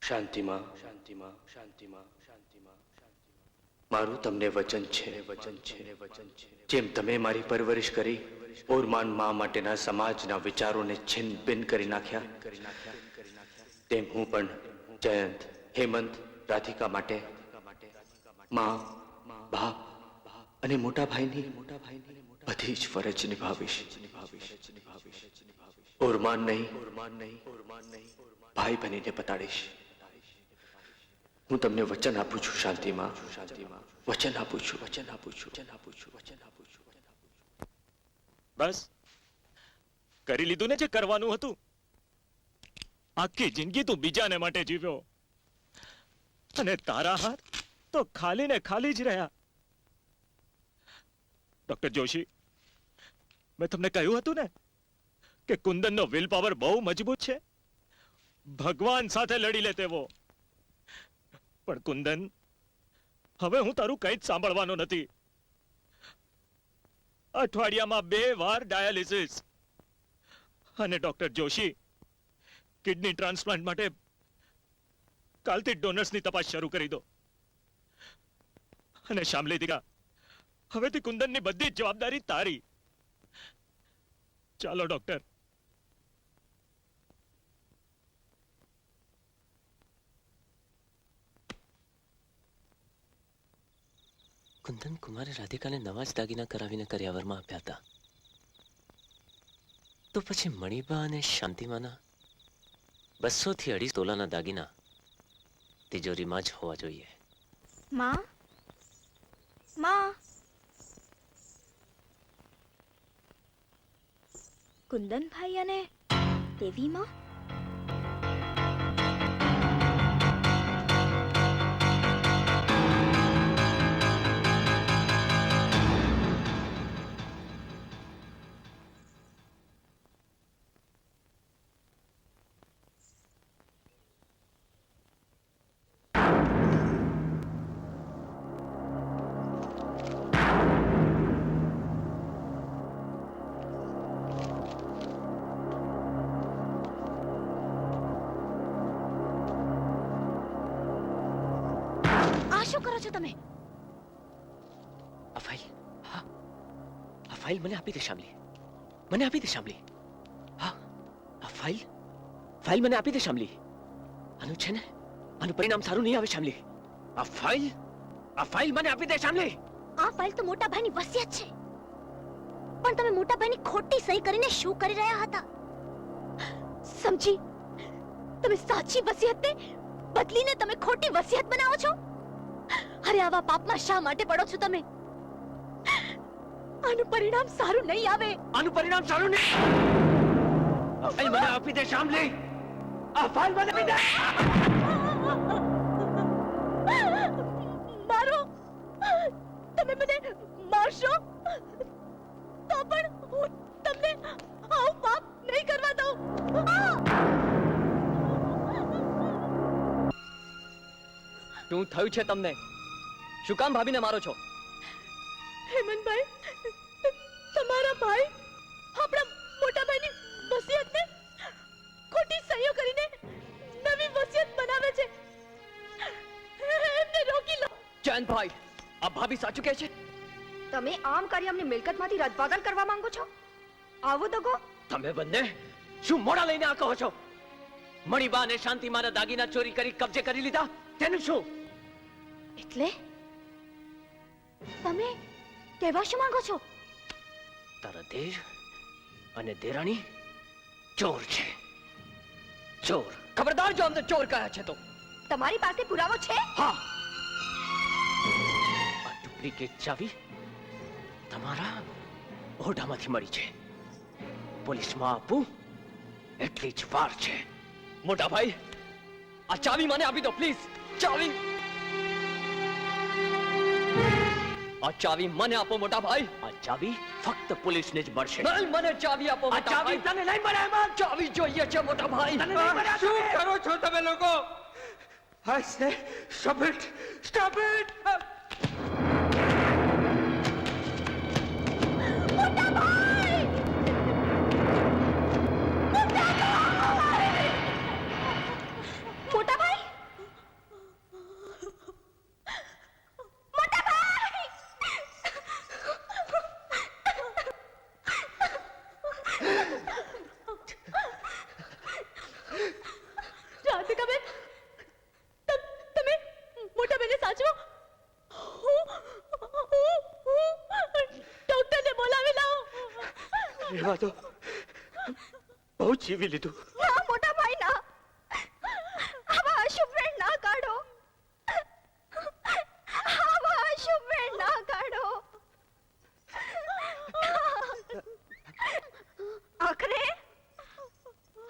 શાંતિમાં શાંતિમાં શાંતિમાં શાંતિમાં મારું તમને વચન છે વચન છે વચન છે જેમ તમે મારી પરવરિશ કરી ઓરમાન માં માટેના સમાજના વિચારોને છિન ભિન્ન કરી નાખ્યા તેમ હું પણ જયંત હેમંત રાધિકા માટે માં બાપ અને મોટા ભાઈની બધી જ ફરજ નિભાવીશ ઓરમાન નહીં ભાઈ બનીને બતાડીશ હું તમને વચન આપું છું શાંતિમાં વચન આપું છું વચન આપું છું વચન આપું છું વચન આપું છું બસ કરી લીધું ને જે કરવાનું હતું. આખી જિંદગી તું બીજાને માટે જીવ્યો અને તારા હાથ તો ખાલી ને ખાલી જ રહ્યા. ડોક્ટર જોશી, મેં તમને કહ્યું હતું ને કે કુંદનનો વિલ પાવર બહુ મજબૂત છે, ભગવાન સાથે લડી લે તેવો. પણ કુંદન, હવે હું તારું કંઈ જ સાંભળવાનો નથી. અઠવાડિયામાં 2 વાર ડાયાલિસિસ. અને ડોક્ટર જોશી, કિડની ટ્રાન્સપ્લાન્ટ માટે કાલથી ડોનર્સની તપાસ શરૂ કરી દો. અને શામલી દીકા, હવેથી કુંદનની બધી જ જવાબદારી તારી. ચાલો ડોક્ટર. કુંદન કુમારે રાધિકાને નવા જ દાગીના કરાવીને કર્યાવરમાં આપ્યા હતા. તો પછી મણિબા અને શાંતિમાના 200 થી 250 તોલાના દાગીના તિજોરીમાં જ હોવા જોઈએ. માં, માં, કુંદનભાઈ અને દેવીમાં શું કરો છો તમે? આ ફાઇલ મને આપી દે શામલી. મને આપી દે શામલી. હા, આ ફાઇલ મને આપી દે શામલી. આનું છે ને, આનું પરિણામ સારું નહીં આવે શામલી. આ ફાઇલ મને આપી દે શામલી. આ ફાઇલ તો મોટા ભાઈની વસિયત છે. પણ તમે મોટા ભાઈની ખોટી સહી કરીને શું કરી રહ્યા હતા? સમજી, તમે સાચી વસિયતને બદલીને તમે ખોટી વસિયત બનાવો છો. અરે આવા પાપમાં શા માટે પડો છો તમે? આનું પરિણામ સારું નહીં આવે. આનું પરિણામ સારું નહીં. આ ફાઇલ મને આપી દે શામલી. આ ફાઇલ મને આપી દે. મારો, તમે મને મારશો તો પણ હું તમને આવું પાપ નહીં કરવા દઉં. શું થયું છે તમને? શું કામ ભાભીને મારો છો? હેમંતભાઈ, તમારા ભાઈ આપણા મોટા ભાઈની વસિયતને ખોટી સહીઓ કરીને નવી વસિયત બનાવે છે. એમને રોકી લો. જયંતભાઈ, આ ભાભી સાચું કહે છે? તમે આમ કરી અમને મિલકતમાંથી રદબાતલ કરવા માંગો છો? આવો તો કહો. તમે બંને શું મોડા લઈને આ કહો છો? મણિબા અને શાંતિમાના દાગીના ચોરી કરી કબજે કરી લીધા, તેનું શું? એટલે તમે કહેવા શું માંગો છો? તારા દેર અને દેરાણી ચોર છે. ચોર. ખબરદાર જો અમને ચોર કહ્યા છે તો. તમારી પાસે પુરાવો છે? હા, આ ડુપ્લિકેટ ચાવી તમારા ઓરડામાંથી મળી છે. પોલીસમાં આપું એટલી જ વાર છે. મોટા ભાઈ, આ ચાવી મને આપી દો પ્લીઝ. ચાવી, આ ચાવી મને આપો મોટા ભાઈ. આ ચાવી ફક્ત પોલીસને જ મળશે. નહીં, મને ચાવી આપો આ મોટા ચાવી ભાઈ. તને નહીં મળે એમાં. ચાવી જોઈએ છે મોટા ભાઈ. તને નહીં મળે. શું કરો છો તમે લોકો? I say, stop it! Stop it! મોટા ભાઈ! મોટા ભાઈ! રહેવા દો. બહુ જીવી લીધું. ના મોટા ભાઈ ના, આવા અશુભ વેણ ના કાઢો, આવા અશુભ વેણ ના કાઢો.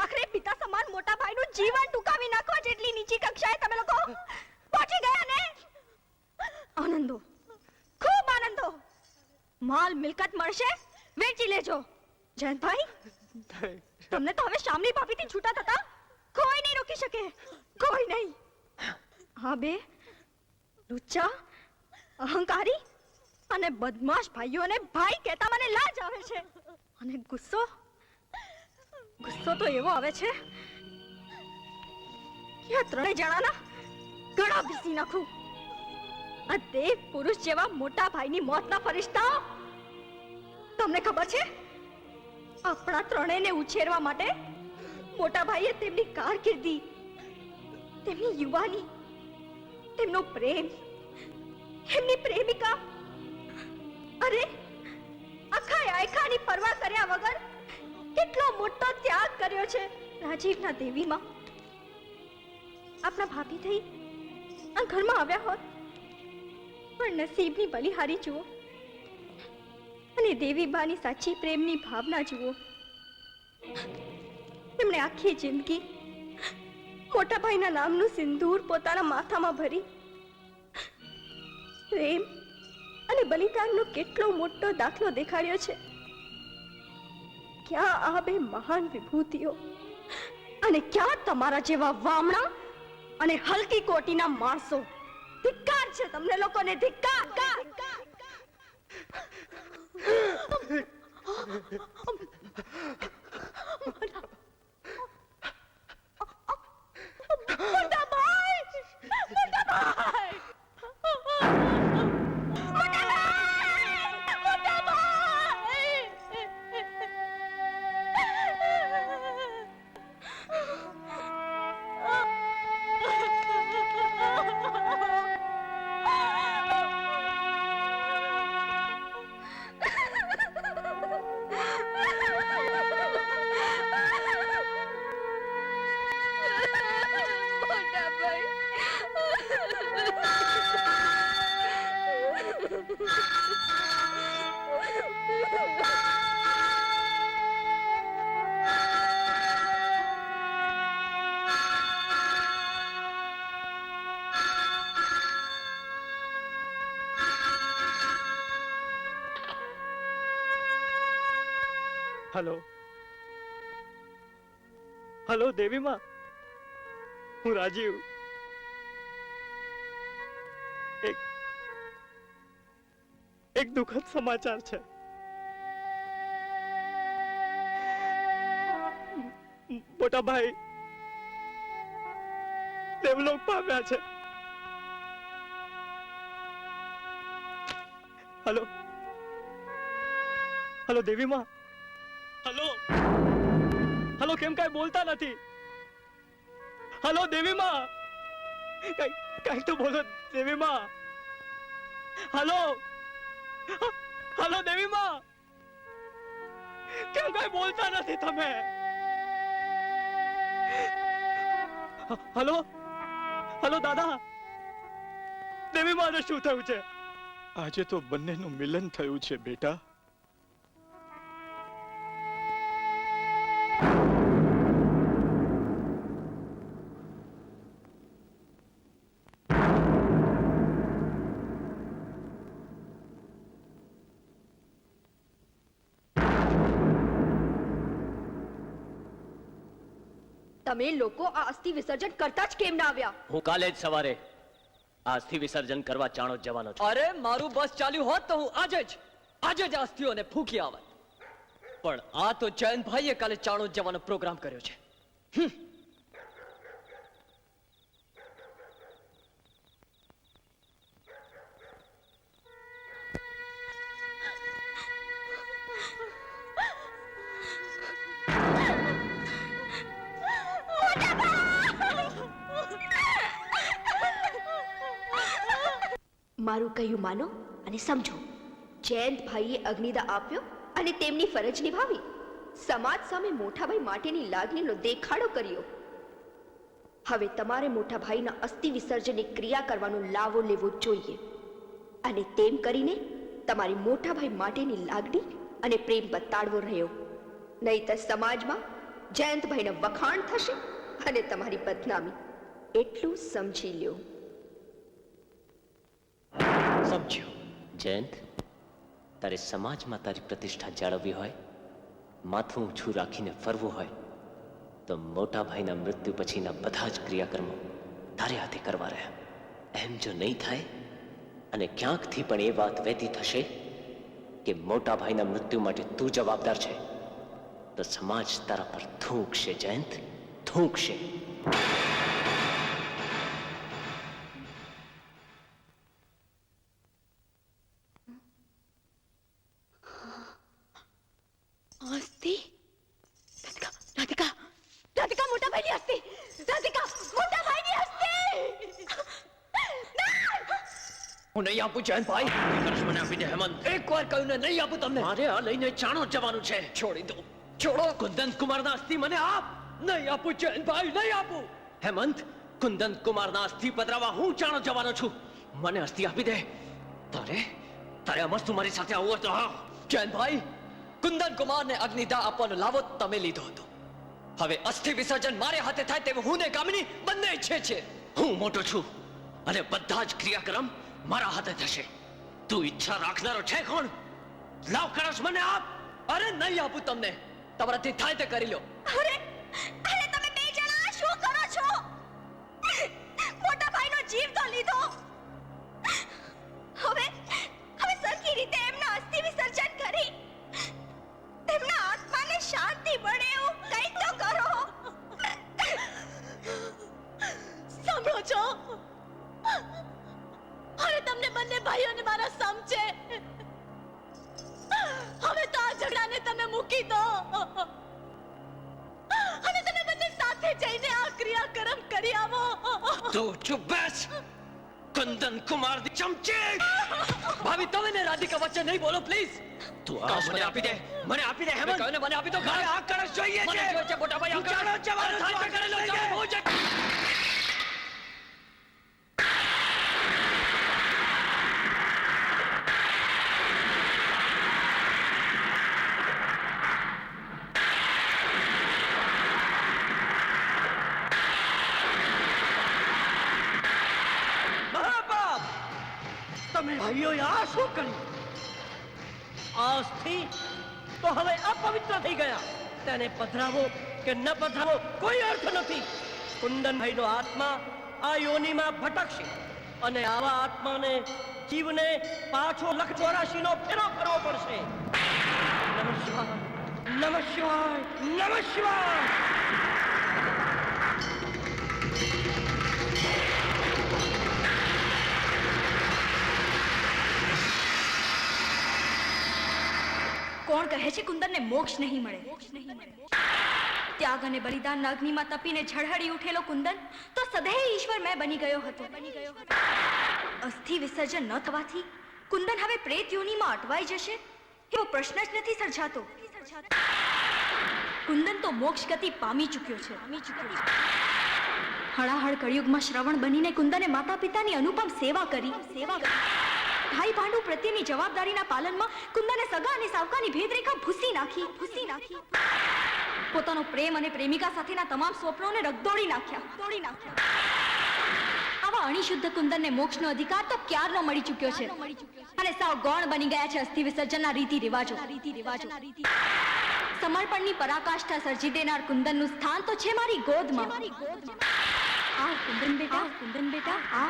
આખરે પિતા સમાન મોટા ભાઈનું જીવન ટૂંકાવી નાખવા જેટલી નીચી કક્ષાએ તમે લોકો પહોંચી ગયા ને. આનંદો, ખૂબ આનંદો. માલ મિલકત મળશે, વેચી લેજો. જયંતભાઈ, તમને તો હવે શામલી ભાભીથી છૂટા થતા કોઈ નહીં રોકી શકે, કોઈ નહીં. હા બે લુચ્ચા, અહંકારી અને બદમાશ ભાઈઓને ભાઈ કહેતા મને લાજ આવે છે. અને ગુસ્સો તો એવો આવે છે કે આ ત્રણેય જણાના ગળા ભીસી નાખું. આ દેવ પુરુષ જેવા મોટા ભાઈની મોતના ફરિશ્તા, તમને ખબર છે આપણા ત્રણેયને ઉછેરવા માટે મોટા ભાઈએ તેમની કારકિર્દી, તેમની યુવાની, તેમનો પ્રેમ, એમની પ્રેમિકા, અરે આખાની પરવા કર્યા વગર કેટલો મોટો ત્યાગ કર્યો છે. રાજીવના દેવીમાં આપણા ભાભી થઈ આ ઘરમાં આવ્યા હોત, પણ નસીબની બલિહારી જુઓ અને દેવીબાની સાચી પ્રેમની ભાવના જુઓ. એમણે આખી જિંદગી મોટા ભાઈના નામનું સિંદૂર પોતાના માથામાં ભરી પ્રેમ અને બલિદાનનો કેટલો મોટો દાખલો દેખાડ્યો છે. ક્યાં આ બે મહાન વિભૂતિઓ અને ક્યાં તમારા જેવા વામણા અને હલકી કોટીના માણસો. ધિક્કાર છે તમને લોકોને, ધિક્કાર. મોટા ભાઈ, મોટા ભાઈ, મોટા ભાઈ. हेलो हेलो देवी माँ, हूँ राजीव. एक दुखद समाचार છે. મોટા ભાઈ દેવલોક પામ્યા છે. हेलो हेलो देवी माँ, हेलो हेलो કેમ કાઈ બોલતા નથી? हेलो देवी माँ, કાઈ તો બોલો દેવી માँ. हेलो हेलो देवी माँ, કેમ કાઈ બોલતા નથી તમે? हेलो हेलो દાદા, દેવી માને શું થયું છે? આજે તો બંનેનું મિલન થયું છે બેટા. તમે લોકો આ અસ્થિ વિસર્જન કરતા જ કેમ ના આવ્યા? હું કાલે જ સવારે આ અસ્થિ વિસર્જન કરવા ચાણોદ જવાનો છું. અરે મારું બસ ચાલ્યું હોત તો હું આજે જ આ અસ્થિઓને ફૂંકી આવત. પણ આ તો જયંતભાઈએ કાલે ચાણોદ જવાનો પ્રોગ્રામ કર્યો છે. મારું કહ્યું માનો અને સમજો. જયંતભાઈએ અગ્નિદા આપ્યો અને તેમની ફરજ નિભાવી. સમાજ સામે મોટાભાઈ માટેની લાગણીનો દેખાડો કર્યો. હવે તમારે મોટાભાઈના અસ્થિ વિસર્જનની ક્રિયા કરવાનો લાવો લેવો જોઈએ, અને તેમ કરીને તમારી મોટાભાઈ માટેની લાગણી અને પ્રેમ બતાડવો રહ્યો. નહીંતર સમાજમાં જયંતભાઈના વખાણ થશે અને તમારી બદનામી. એટલું સમજી લ્યો. સમજ્યો. જયંત, તારે સમાજમાં તારી પ્રતિષ્ઠા જાળવવી હોય, માથું ઊંચું રાખીને ફરવું હોય, તો મોટા ભાઈના મૃત્યુ પછીના બધા જ ક્રિયાકર્મો તારે હાથે કરવા રહ્યા. એમ જો નહીં થાય અને ક્યાંકથી પણ એ વાત વહેતી થશે કે મોટા ભાઈના મૃત્યુ માટે તું જવાબદાર છે, તો સમાજ તારા પર થૂંકશે. જયંત, થૂંકશે. અસ્થિ? રાધિકા, રાધિકા, મોટા ભાઈની અસ્થિ! રાધિકા, મોટા ભાઈની અસ્થિ! હું નહીં આપું જયંતભાઈ. મને આપી દે હેમંત. એકવાર કહ્યું ને નહીં આપું તમને. મારે આ લઈને ચાણો જવાનું છે. છોડી દો, છોડો. કુંદન કુમારના અસ્થિ મને આપ. નહીં આપું જયંતભાઈ, નહીં આપું. હેમંત, કુંદન કુમારના અસ્થિ પધરાવા હું ચાણો જવાનો છું. મને અસ્થિ આપી દે. તારે અમસ્તુ મારી સાથે આવું હતું. હા જયંતભાઈ, કુંદન કુમારને અગ્નિદાહ આપવાનો લાવો તમે લીધો હતો. હવે અસ્થિ વિસર્જન મારે હાથે થાય તેવું હું ને કામિની બંને ઈચ્છે છે. હું મોટો છું અને બધા જ ક્રિયાક્રમ મારા હાથે થશે. તું ઈચ્છા રાખનારો છે કોણ? લાવ કળશ મને આપ. અરે નહીં આપું તમને. તમારાથી થાય તે કરી લો. અરે, અરે, તમે બે જણા આ શું કરો છો? મોટા ભાઈનો જીવ તો લીધો. હવે સરખી રીતે એમના અસ્થિ વિસર્જન કરી તેમના આત્માને શાંતિ મળે એવું કંઈક તો કરો. સાંભળો છો? હવે તમને બંને ભાઈઓને મારા સમજે. હવે તો આ ઝઘડાને તમે મૂકી દો અને તમે બંને સાથે જઈને આ ક્રિયાકર્મ કરી આવો. તું ચૂપ બેસ. કુંદન કુમાર દી ચમચી. ભાભી, તમે ને રાધિકા વચ્ચે નહીં બોલો પ્લીઝ. તું આ મને આપી દે. મને આપી દે હેમંત. કહ્યું ને મને આપી દો. મારે આ કળશ જોઈએ મને છે. જોઈએ છે મોટા ભાઈ. તું ચાલો જવાનું થાય તે કરી લો. ચાલો, બહુ જ. તમે ભાઈઓએ આ શું કર્યું? આ અસ્થિ તો હવે અપવિત્ર થઈ ગયા. તેને પધરાવો કે ન પધરાવો કોઈ અર્થ નથી. કુંદનભાઈનો આત્મા આ યોનિમાં ભટકશે અને આવા આત્માને જીવને પાછો લખ 84 નો ફેરો કરવો પડશે. નમઃ શિવાય, નમઃ શિવાય, નમઃ શિવાય. કોણ કહે છે કુંદનને મોક્ષ નહીં મળે? ત્યાગ અને બલિદાનના અગ્નિમાં તપીને ઝળહળી ઉઠેલો કુંદન તો સદૈવ ઈશ્વરમય બની ગયો હતો. અસ્થિ વિસર્જન ન થવાથી કુંદન હવે પ્રેત યોનિમાં અટવાઈ જશે એવો પ્રશ્ન જ નથી સર્જાતો. કુંદન તો મોક્ષ ગતિ પામી ચૂક્યો છે. હળાહળ કળિયુગમાં શ્રવણ બનીને કુંદને માતા પિતાની અનુપમ સેવા કરી. ભાઈ ભાંડુ પ્રત્યેની જવાબદારીના પાલનમાં કુંદને સગા અને સાવકાની ભેદરેખા ભૂસી નાખી. પોતાનો પ્રેમ અને પ્રેમિકા સાથેના તમામ સ્વપ્નોને રગદોડી નાખ્યા. આવા અણિશુદ્ધ કુંદનને મોક્ષનો અધિકાર તો ક્યારનો મળી ચૂક્યો છે અને સાવ ગૌણ બની ગયા છે અસ્થિ વિસર્જનના રીતિ રિવાજો. સમર્પણની પરાકાષ્ઠા સર્જી દેનાર કુંદનનું સ્થાન તો છે મારી ગોદમાં. આ કુંદન બેટા, આ